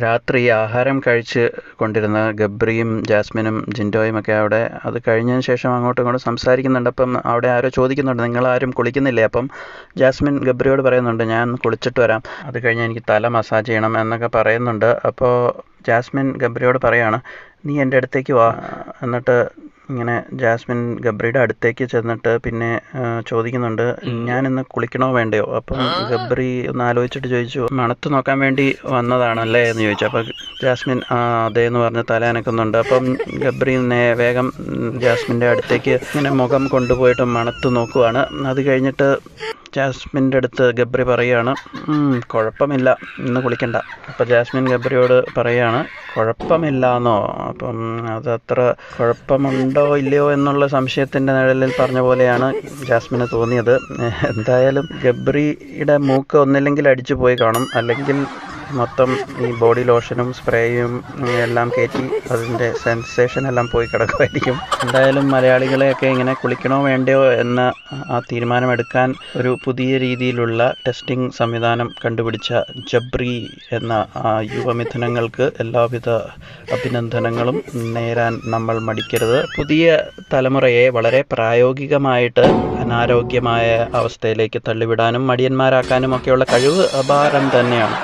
രാത്രി ആഹാരം കഴിച്ച് കൊണ്ടിരുന്ന ഗബ്രിയും ജാസ്മിനും ജിൻഡോയും ഒക്കെ അവിടെ അത് കഴിഞ്ഞതിന് ശേഷം അങ്ങോട്ടും ഇങ്ങോട്ടും സംസാരിക്കുന്നുണ്ട്. അപ്പം അവിടെ ആരോ ചോദിക്കുന്നുണ്ട്, നിങ്ങളാരും കുളിക്കുന്നില്ലേ? അപ്പം ജാസ്മിൻ ഗബ്രിയോട് പറയുന്നുണ്ട്, ഞാൻ കുളിച്ചിട്ട് വരാം, അത് കഴിഞ്ഞ് എനിക്ക് തല മസാജ് ചെയ്യണം എന്നൊക്കെ പറയുന്നുണ്ട്. അപ്പോൾ ജാസ്മിൻ ഗബ്രിയോട് പറയാണ്, നീ എൻ്റെ അടുത്തേക്ക് വാ. എന്നിട്ട് ഇങ്ങനെ ജാസ്മിൻ ഗബ്രിയുടെ അടുത്തേക്ക് ചെന്നിട്ട് പിന്നെ ചോദിക്കുന്നുണ്ട്, ഞാനിന്ന് കുളിക്കണോ വേണ്ടയോ? അപ്പം ഗബ്രി ഒന്ന് ആലോചിച്ചിട്ട് ചോദിച്ചു, മണത്ത് നോക്കാൻ വേണ്ടി വന്നതാണല്ലേ എന്ന് ചോദിച്ചു. അപ്പം ജാസ്മിൻ അതേ എന്ന് പറഞ്ഞ് തല അനക്കുന്നുണ്ട്. അപ്പം ഗബ്രി വേഗം ജാസ്മിൻ്റെ അടുത്തേക്ക് ഇങ്ങനെ മുഖം കൊണ്ടുപോയിട്ട് മണത്ത് നോക്കുവാണ്. അത് കഴിഞ്ഞിട്ട് ജാസ്മിൻ്റെ അടുത്ത് ഗബ്രി പറയുകയാണ്, കുഴപ്പമില്ല, ഇന്ന് കുളിക്കണ്ട. അപ്പം ജാസ്മിൻ ഗബ്രിയോട് പറയുകയാണ്, കുഴപ്പമില്ല എന്നോ? അപ്പം അതത്ര കുഴപ്പമുണ്ടോ ഇല്ലയോ എന്നുള്ള സംശയത്തിൻ്റെ നിഴലിൽ പറഞ്ഞ പോലെയാണ് ജാസ്മിന് തോന്നിയത്. എന്തായാലും ഗബ്രിയുടെ മൂക്ക് ഒന്നില്ലെങ്കിൽ അടിച്ചു പോയി കാണും, അല്ലെങ്കിൽ മൊത്തം ഈ ബോഡി ലോഷനും സ്പ്രേയും എല്ലാം കയറ്റി അതിൻ്റെ സെൻസേഷൻ എല്ലാം പോയി കിടക്കുമായിരിക്കും. എന്തായാലും മലയാളികളെയൊക്കെ ഇങ്ങനെ കുളിക്കണോ വേണ്ടയോ എന്ന ആ തീരുമാനമെടുക്കാൻ ഒരു പുതിയ രീതിയിലുള്ള ടെസ്റ്റിംഗ് സംവിധാനം കണ്ടുപിടിച്ച ജബ്രി എന്ന ആ യുവമിഥുനങ്ങൾക്ക് എല്ലാവിധ അഭിനന്ദനങ്ങളും നേരാൻ നമ്മൾ മടിക്കരുത്. പുതിയ തലമുറയെ വളരെ പ്രായോഗികമായിട്ട് അനാരോഗ്യമായ അവസ്ഥയിലേക്ക് തള്ളിവിടാനും മടിയന്മാരാക്കാനും ഒക്കെയുള്ള കഴിവ് അപാരം തന്നെയാണ്.